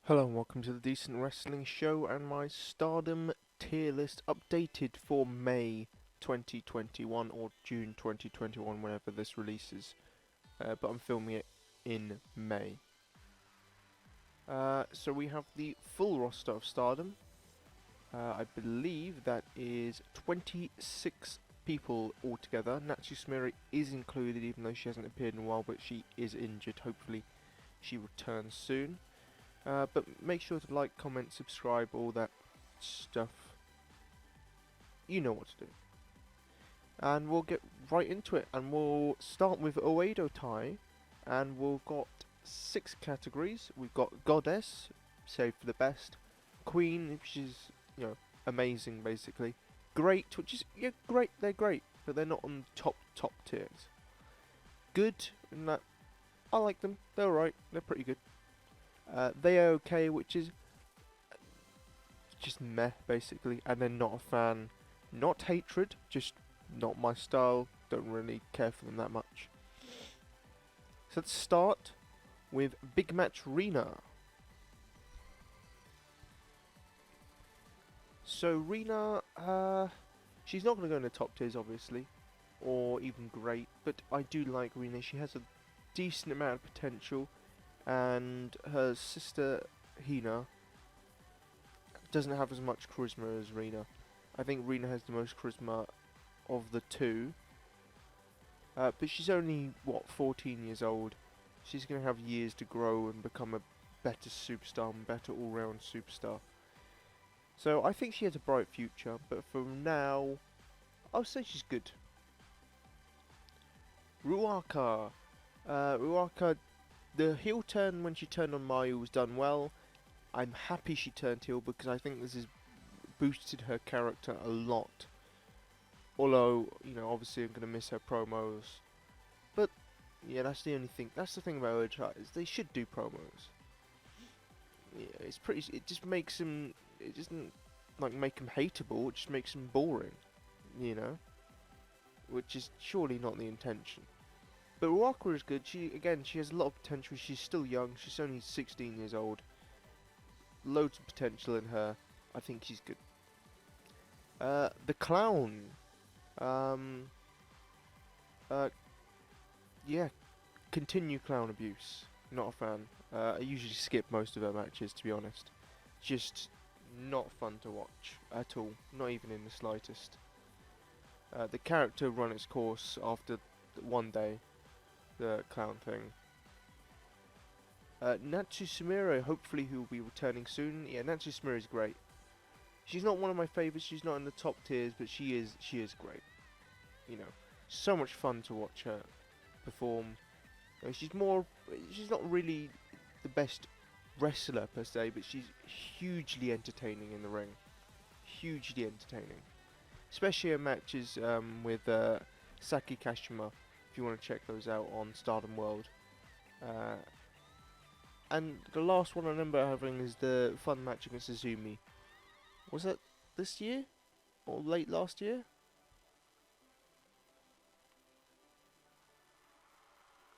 Hello and welcome to the Decent Wrestling Show and my Stardom tier list updated for May 2021 or June 2021 whenever this releases, but I'm filming it in May. So we have the full roster of Stardom. I believe that is 26 people altogether. Natsu Sumire is included even though she hasn't appeared in a while, but she is injured. Hopefully she returns soon. But make sure to like, comment, subscribe, all that stuff. You know what to do. And we'll get right into it. And we'll start with Oedo Tai. And we've got 6 categories. We've got Goddess, save for the best. Queen, which is, amazing basically. Great, which is, great, they're great. But they're not on the top tiers. Good, in that I like them. They're alright. They're pretty good. They are okay, which is just meh, basically. And then not a fan. Not hatred, just not my style. Don't really care for them that much. So let's start with Big Match Rina. So Rina, she's not going to go in the top tiers, obviously. Or even great. But I do like Rina. She has a decent amount of potential. And her sister Hina doesn't have as much charisma as Rina. I think Rina has the most charisma of the two. But she's only, 14 years old. She's going to have years to grow and become a better superstar and better all-round superstar. So I think she has a bright future, but for now, I'll say she's good. Ruaka. Ruaka, the heel turn when she turned on Mayu was done well. I'm happy she turned heel because I think this has boosted her character a lot. Although, obviously I'm going to miss her promos. But, yeah, that's the only thing. That's the thing about Oedo Tai, is they should do promos. Yeah, it's pretty. It just makes them. It doesn't make them hateable. It just makes them boring. Which is surely not the intention. But Ruaka is good. She has a lot of potential. She's still young. She's only 16 years old. Loads of potential in her. I think she's good. The Clown. Yeah, continue clown abuse. Not a fan. I usually skip most of her matches, to be honest. Just not fun to watch at all. Not even in the slightest. The character run its course after one day. The clown thing. Natsu Sumire, hopefully who will be returning soon. Yeah, Natsu Sumire is great. She's not one of my favourites, she's not in the top tiers, but she is great. So much fun to watch her perform. She's not really the best wrestler per se, but she's hugely entertaining in the ring. Hugely entertaining. Especially her matches with Saki Kashima, if you want to check those out on Stardom World. And the last one I remember having is the fun match against Azumi. Was that this year? Or late last year?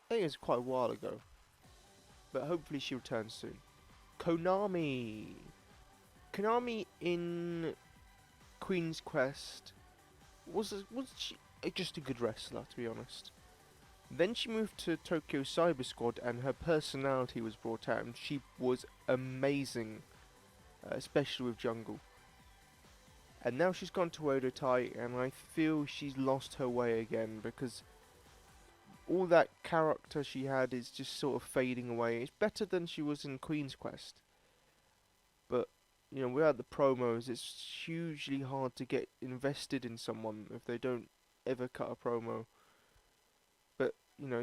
I think it's quite a while ago. But hopefully she returns soon. Konami! Konami in Queen's Quest was she just a good wrestler, to be honest. Then she moved to Tokyo Cyber Squad and her personality was brought out and she was amazing, especially with Jungle. And now she's gone to Oedo Tai and I feel she's lost her way again because all that character she had is just sort of fading away. It's better than she was in Queen's Quest. But, without the promos, it's hugely hard to get invested in someone if they don't ever cut a promo. But,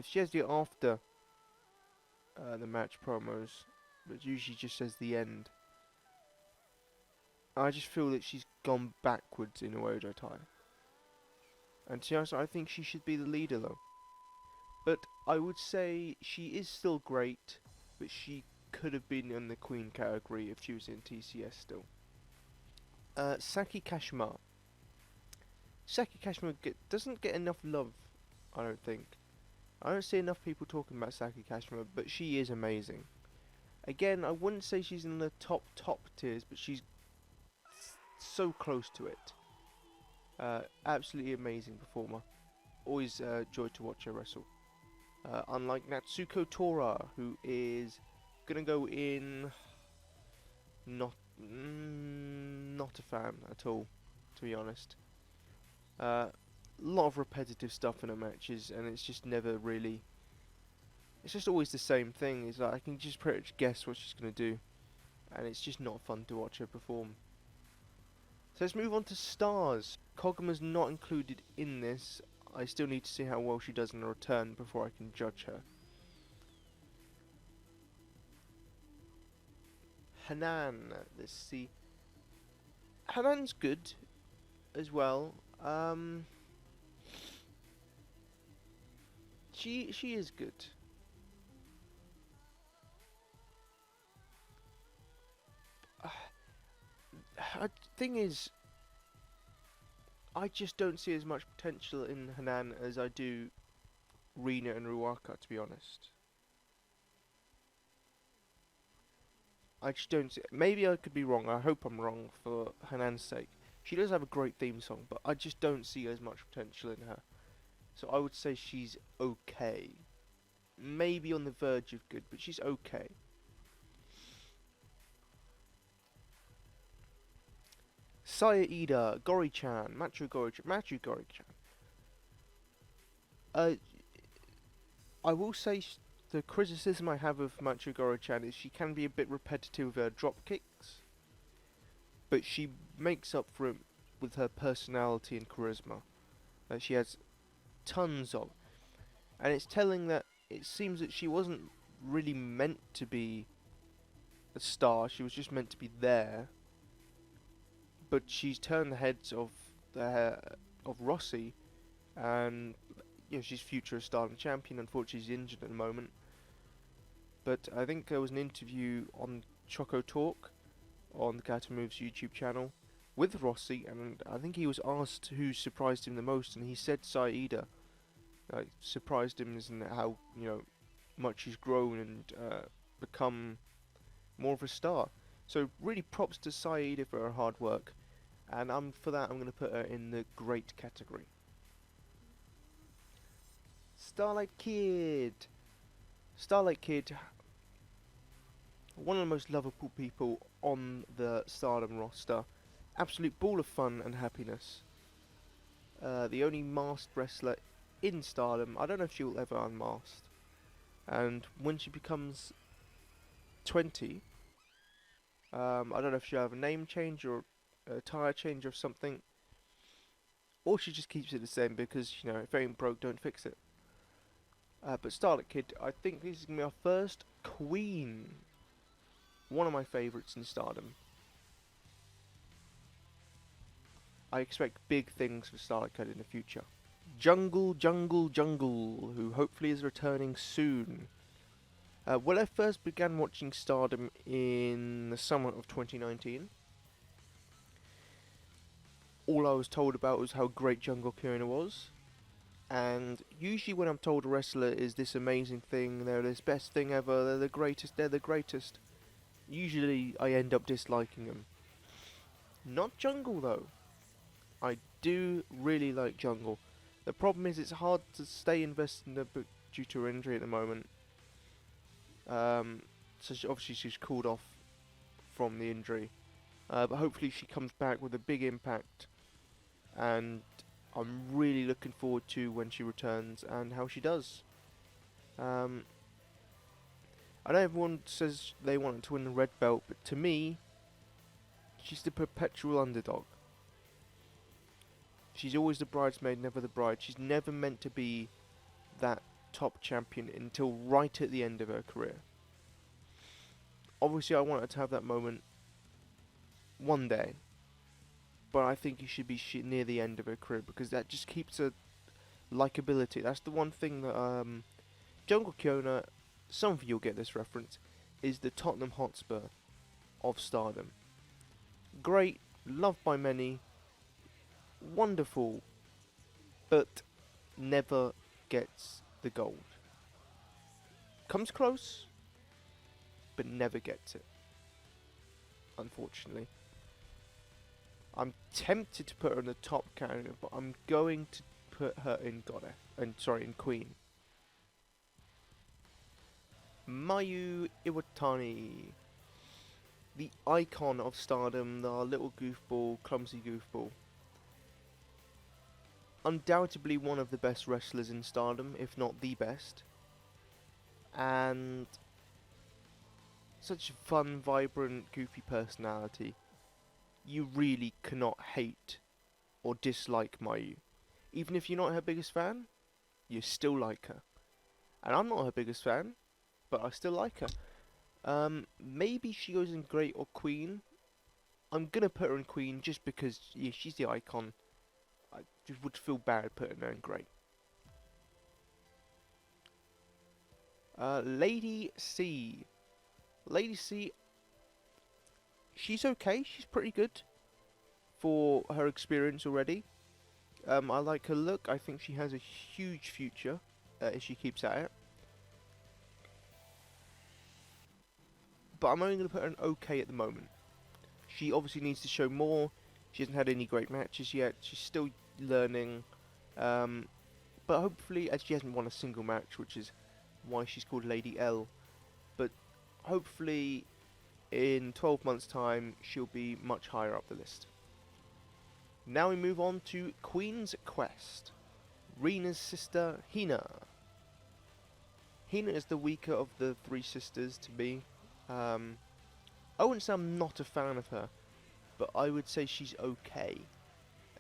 she has the after the match promos, but usually just says the end. I just feel that she's gone backwards in Oedo Tai. And to be honest, I think she should be the leader though. But I would say she is still great, but she could have been in the Queen category if she was in TCS still. Saki Kashima. Saki Kashima doesn't get enough love, I don't think. I don't see enough people talking about Saki Kashima, but she is amazing. Again, I wouldn't say she's in the top tiers, but she's so close to it. Absolutely amazing performer. Always joy to watch her wrestle. Unlike Natsuko Tora, who is gonna go in not a fan at all, to be honest. A lot of repetitive stuff in her matches, and it's just never really. It's just always the same thing. It's like I can just pretty much guess what she's gonna do, and it's just not fun to watch her perform. So let's move on to stars. Koguma's not included in this. I still need to see how well she does in her return before I can judge her. Hanan, let's see. Hanan's good as well. She is good. Thing is, I just don't see as much potential in Hanan as I do Rina and Ruaka, to be honest. I just don't see. Maybe I could be wrong. I hope I'm wrong for Hanan's sake. She does have a great theme song, but I just don't see as much potential in her. So I would say she's okay. Maybe on the verge of good, but she's okay. Saya Ida, Gori-chan, Machu Gori-chan. I will say the criticism I have of Machu Gori-chan is she can be a bit repetitive with her drop kicks, but she makes up for it with her personality and charisma that she has tons of. And it's telling that it seems that she wasn't really meant to be a star, she was just meant to be there. But she's turned the heads of Rossi, and she's future Stardom champion. Unfortunately, she's injured at the moment. But I think there was an interview on Choco Talk on the Kata Moves YouTube channel with Rossi, and I think he was asked who surprised him the most, and he said Saida. Surprised him as in how much he's grown and become more of a star. So really props to Saida for her hard work, and for that I'm going to put her in the great category. Starlight Kid, one of the most lovable people on the Stardom roster. Absolute ball of fun and happiness. The only masked wrestler in Stardom. I don't know if she will ever unmasked. And when she becomes 20, I don't know if she'll have a name change or a tire change or something, or she just keeps it the same because if it ain't broke, don't fix it. But Starlight Kid, I think this is gonna be our first queen. One of my favourites in Stardom. I expect big things for Starlight Kid in the future. Jungle, who hopefully is returning soon. Well, I first began watching Stardom in the summer of 2019. All I was told about was how great Jungle Kyona was. And usually when I'm told a wrestler is this amazing thing, they're this best thing ever, they're the greatest, usually I end up disliking them. Not Jungle though. I do really like Jungle. The problem is it's hard to stay invested in her due to her injury at the moment. So obviously she's called off from the injury. But hopefully she comes back with a big impact. And I'm really looking forward to when she returns and how she does. I know everyone says they want to win the red belt, but to me, she's the perpetual underdog. She's always the bridesmaid, never the bride. She's never meant to be that top champion until right at the end of her career. Obviously, I want her to have that moment one day, but I think it should be near the end of her career because that just keeps her likability. That's the one thing that Jungle Kyona, some of you will get this reference, is the Tottenham Hotspur of Stardom. Great, loved by many, wonderful, but never gets the gold. Comes close, but never gets it, unfortunately. I'm tempted to put her in the top character, but I'm going to put her in Goddess, in Queen. Mayu Iwatani, the icon of Stardom, the little goofball, clumsy goofball. Undoubtedly one of the best wrestlers in Stardom, if not the best. And such a fun, vibrant, goofy personality. You really cannot hate or dislike Mayu. Even if you're not her biggest fan, you still like her. And I'm not her biggest fan, but I still like her. Maybe she goes in Great or Queen. I'm gonna put her in Queen just because yeah, she's the icon. I just would feel bad putting her in Great. Lady C. Lady C, she's okay. She's pretty good for her experience already. I like her look. I think she has a huge future if she keeps at it. But I'm only going to put her in okay at the moment. She obviously needs to show more. She hasn't had any great matches yet. She's still learning. But hopefully, as she hasn't won a single match, which is why she's called Lady L. But hopefully, in 12 months' time, she'll be much higher up the list. Now we move on to Queen's Quest. Rina's sister, Hina. Hina is the weaker of the three sisters to me. I wouldn't say I'm not a fan of her, but I would say she's okay.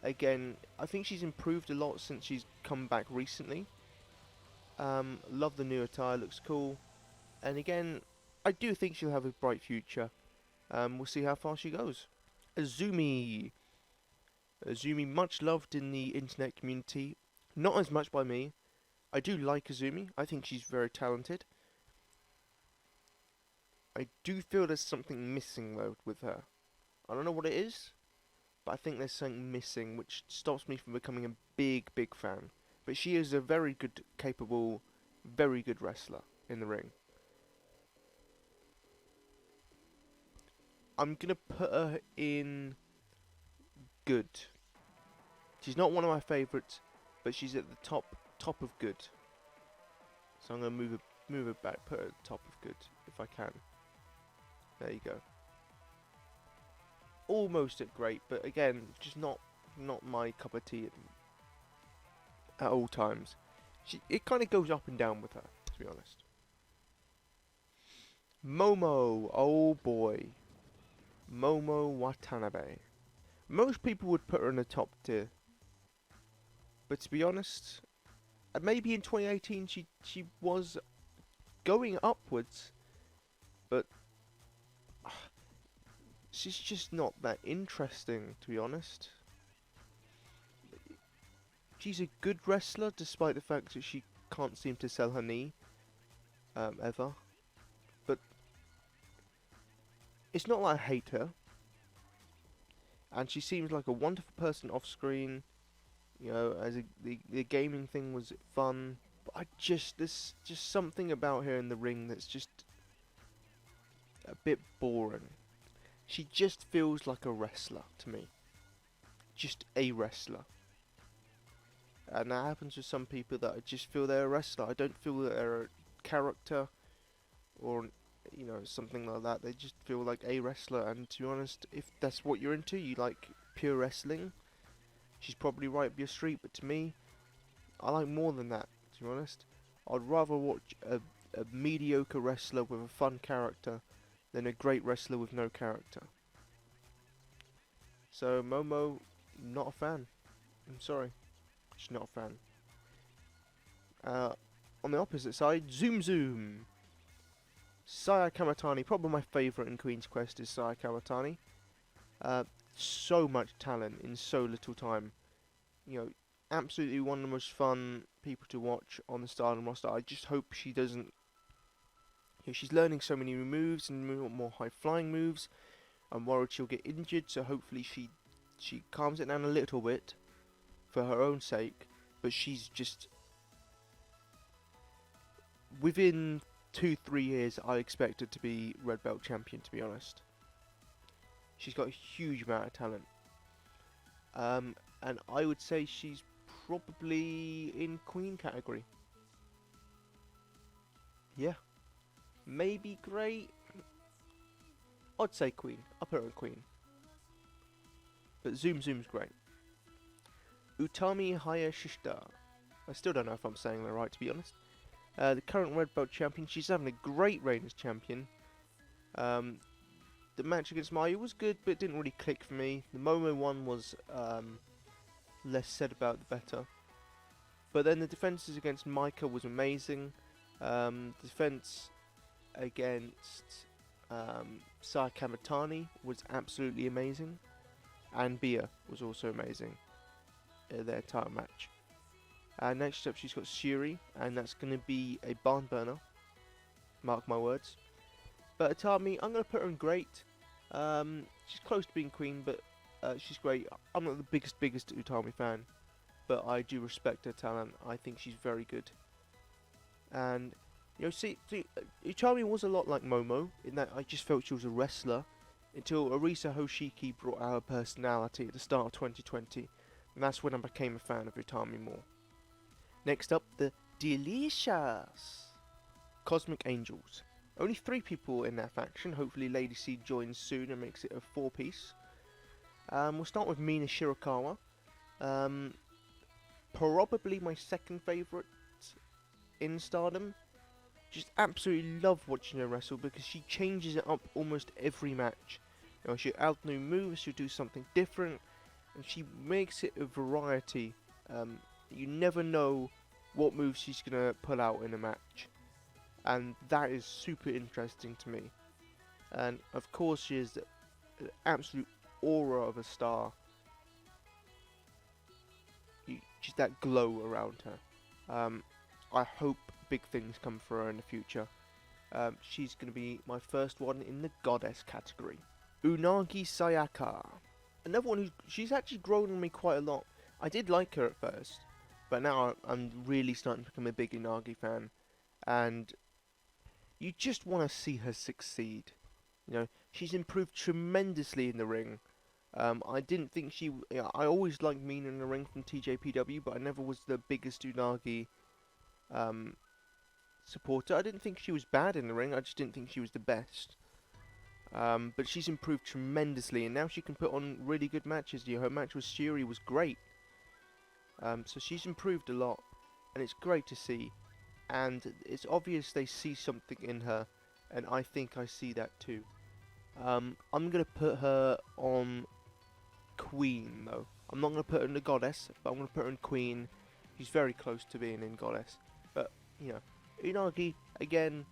Again, I think she's improved a lot since she's come back recently. Love the new attire, looks cool. And again, I do think she'll have a bright future. We'll see how far she goes. Azumi. Azumi, much loved in the internet community. Not as much by me. I do like Azumi. I think she's very talented. I do feel there's something missing though with her. I don't know what it is, but I think there's something missing which stops me from becoming a big fan. But she is a very good, capable, very good wrestler in the ring. I'm gonna put her in good. She's not one of my favourites, but she's at the top of good. So I'm gonna move her back, put her at the top of good if I can. There you go. Almost at great, but again, just not my cup of tea at all times. It kind of goes up and down with her, to be honest. Momo, oh boy. Momo Watanabe. Most people would put her in the top tier. But to be honest, maybe in 2018 she was going upwards, but she's just not that interesting, to be honest. She's a good wrestler, despite the fact that she can't seem to sell her knee, ever. But it's not like I hate her. And she seems like a wonderful person off screen. You know, as the gaming thing was fun. But there's just something about her in the ring that's just a bit boring. She just feels like a wrestler to me. Just a wrestler. And that happens with some people that I just feel they're a wrestler. I don't feel that they're a character or, you know, something like that. They just feel like a wrestler. And to be honest, if that's what you're into, you like pure wrestling, she's probably right up your street. But to me, I like more than that, to be honest. I'd rather watch a mediocre wrestler with a fun character than a great wrestler with no character. So Momo, not a fan. I'm sorry. Just not a fan. On the opposite side, Zoom Zoom. Saya Kamatani, probably my favourite in Queen's Quest is Saya Kamatani. So much talent in so little time. You know, absolutely one of the most fun people to watch on the Stardom roster. I just hope she doesn't... You know, she's learning so many moves and more high-flying moves. I'm worried she'll get injured, so hopefully she calms it down a little bit for her own sake. But she's just... Within 2-3 years, I expect her to be red belt champion. To be honest, she's got a huge amount of talent. And I would say she's probably in queen category. Yeah, maybe great. I'd say queen. I'll put her in queen. But Zoom's great. Utami Hayashishita. I still don't know if I'm saying that right, to be honest. The current red belt champion. She's having a great reign as champion. The match against Mayu was good, but it didn't really click for me. The Momo one was less said about, the better. But then the defenses against Micah was amazing. Defense against Saya Kamatani was absolutely amazing. And Bia was also amazing in their title match. Next up, she's got Shuri, and that's going to be a barn burner. Mark my words. But Utami, I'm going to put her in great. She's close to being queen, but she's great. I'm not the biggest Utami fan, but I do respect her talent. I think she's very good. And, you know, see, Utami was a lot like Momo, in that I just felt she was a wrestler, until Arisa Hoshiki brought out her personality at the start of 2020, and that's when I became a fan of Utami more. Next up, the Delicious Cosmic Angels. Only 3 people in that faction. Hopefully Lady C joins soon and makes it a 4-piece. We'll start with Mina Shirakawa. Probably my second favourite in Stardom. Just absolutely love watching her wrestle because she changes it up almost every match. You know, she'll add new moves, she'll do something different, and she makes it a variety. You never know what moves she's going to pull out in a match. And that is super interesting to me. And of course she is an absolute aura of a star. Just that glow around her. I hope big things come for her in the future. She's going to be my first one in the goddess category. Unagi Sayaka. Another one she's actually grown on me quite a lot. I did like her at first, but now I'm really starting to become a big Unagi fan. And you just want to see her succeed. You know, she's improved tremendously in the ring. I didn't think she... You know, I always liked Mina in the ring from TJPW, but I never was the biggest Unagi supporter. I didn't think she was bad in the ring, I just didn't think she was the best. But she's improved tremendously, and now she can put on really good matches. You know, her match with Shuri was great. So she's improved a lot, and it's great to see. And it's obvious they see something in her, and I think I see that too. I'm going to put her on Queen, though. I'm not going to put her in the Goddess, but I'm going to put her in Queen. She's very close to being in Goddess. But, you know, Unagi, again,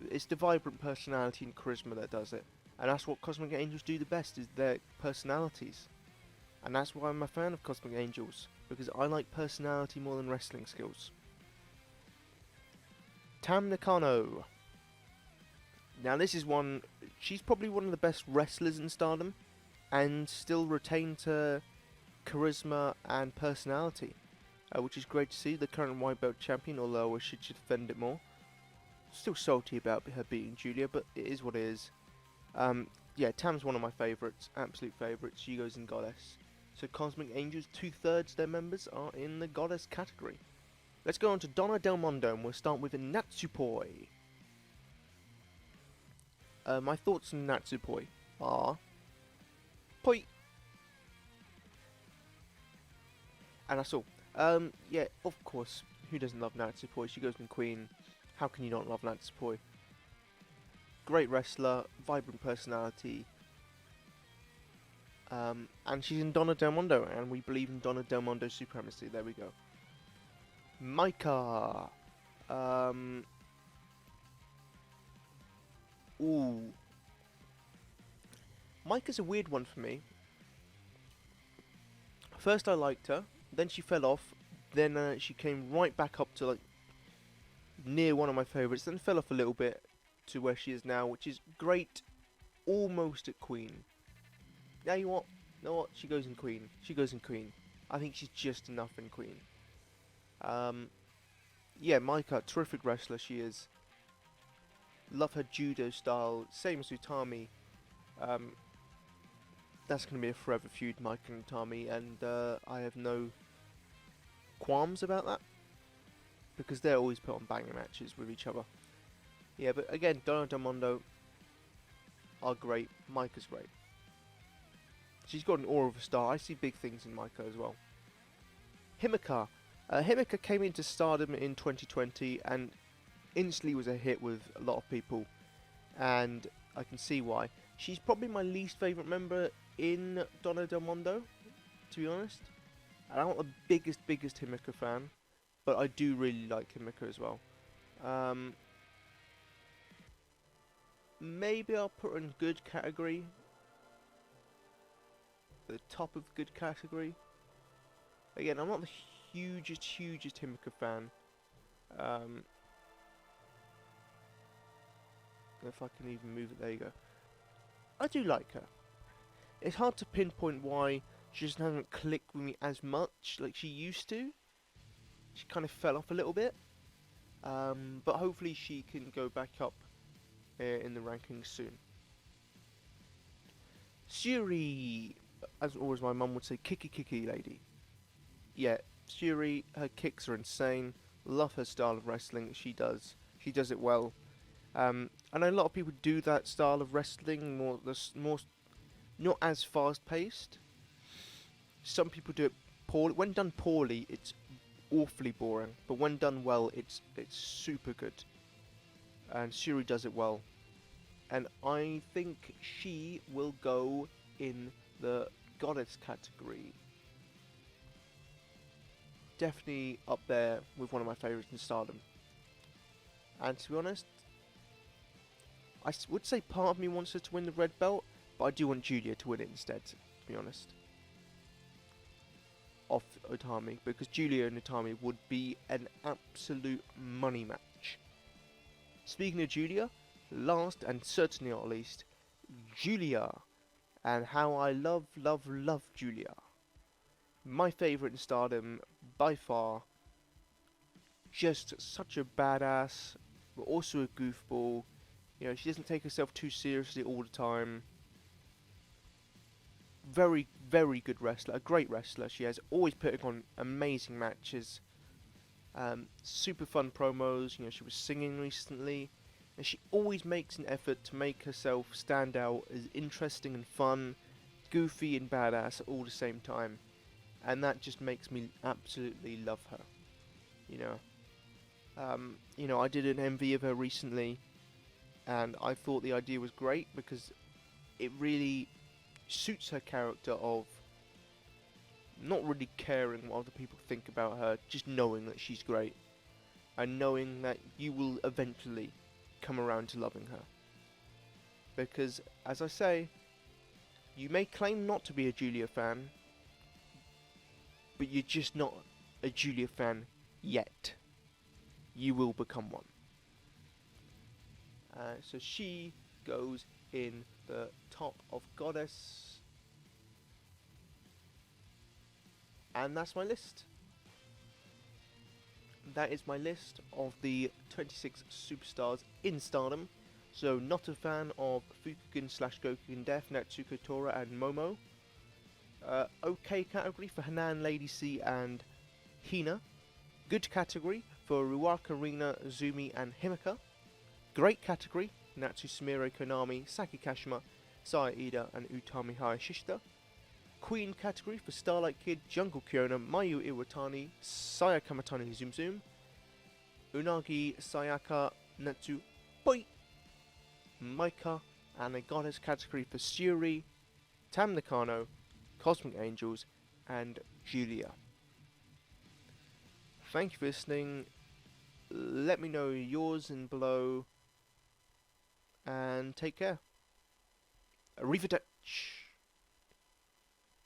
it's the vibrant personality and charisma that does it. And that's what Cosmic Angels do the best, is their personalities. And that's why I'm a fan of Cosmic Angels, because I like personality more than wrestling skills. Tam Nakano. Now this is one, she's probably one of the best wrestlers in Stardom, and still retains her charisma and personality, which is great to see. The current white belt champion, although I wish she should defend it more. Still salty about her beating Julia, but it is what it is. Yeah, Tam's one of my favourites, absolute favourites. She goes in Goddess. So Cosmic Angels, 2/3 their members are in the Goddess category. Let's go on to Donna Del Mondo, and we'll start with Natsupoi. My thoughts on Natsupoi are... Poi! And that's all. Yeah, of course, who doesn't love Natsupoi? She goes in Queen. How can you not love Natsupoi? Great wrestler, vibrant personality. And she's in Donna Del Mondo, and we believe in Donna Del Mondo's supremacy. There we go. Micah. Ooh. Micah's a weird one for me. First I liked her, then she fell off, then she came right back up to like near one of my favourites, then fell off a little bit to where she is now, which is great, almost at Queen. Now you know what? She goes in Queen. She goes in Queen. I think she's just enough in Queen. Yeah, Micah, terrific wrestler she is. Love her judo style. Same as Utami. Um, that's going to be a forever feud, Mike and Utami, and I have no qualms about that because they're always put on banger matches with each other. Yeah, but again, Donna Del Mondo are great. Micah's great. She's got an aura of a star. I see big things in Micah as well. Himeka. Himeka came into Stardom in 2020 and instantly was a hit with a lot of people, and I can see why. She's probably my least favourite member in Donna Del Mondo, to be honest. And I'm not the biggest Himeka fan, but I do really like Himeka as well. Maybe I'll put her in good category. The top of good category. Again, I'm not the hugest Himeka fan. If I can even move it, there you go. I do like her. It's hard to pinpoint why she just hasn't clicked with me as much like she used to. She kind of fell off a little bit. But hopefully she can go back up in the rankings soon. Syuri, as always my mum would say, kicky lady. Yeah, Syuri, her kicks are insane. Love her style of wrestling. She does it well. I know a lot of people do that style of wrestling, more not as fast paced. Some people do it poorly. When done poorly, it's awfully boring. But when done well, it's super good. And Syuri does it well. And I think she will go in the goddess category. Definitely up there with one of my favourites in Stardom. And to be honest, I would say part of me wants her to win the red belt, but I do want Julia to win it instead, to be honest. Off Utami, because Julia and Utami would be an absolute money match. Speaking of Julia, last and certainly not least, Julia, and how I love Julia. My favourite in Stardom, by far. Just such a badass, but also a goofball. You know, she doesn't take herself too seriously all the time. Very good wrestler, a great wrestler. She has always putting on amazing matches. Super fun promos. You know, she was singing recently, and she always makes an effort to make herself stand out as interesting and fun, goofy and badass at all the same time, and that just makes me absolutely love her. You know, I did an MV of her recently, and I thought the idea was great because it really suits her character of not really caring what other people think about her, just knowing that she's great, and knowing that you will eventually come around to loving her. Because, as I say, you may claim not to be a Julia fan, but you're just not a Julia fan yet. You will become one. So she goes in the top of Goddess. And that's my list. That is my list of the 26 superstars in Stardom. So not a fan of Fukugen / Gokugen Death, Natsuko Tora and Momo. Okay category for Hanan, Lady C and Hina. Good category for Ruaka, Rina, Zumi and Himeka. Great category, Natsu Sumire, Konami, Saki Kashima, Saya Ida and Utami Hayashishita. Queen category for Starlight Kid, Jungle Kyona, Mayu Iwatani, Saya Kamatani Zoom Zoom, Unagi Sayaka, Natsu Poi, Maika, and a Goddess category for Syuri, Tam Nakano, Cosmic Angels, and Julia. Thank you for listening. Let me know yours in below, and take care. Arrivederci.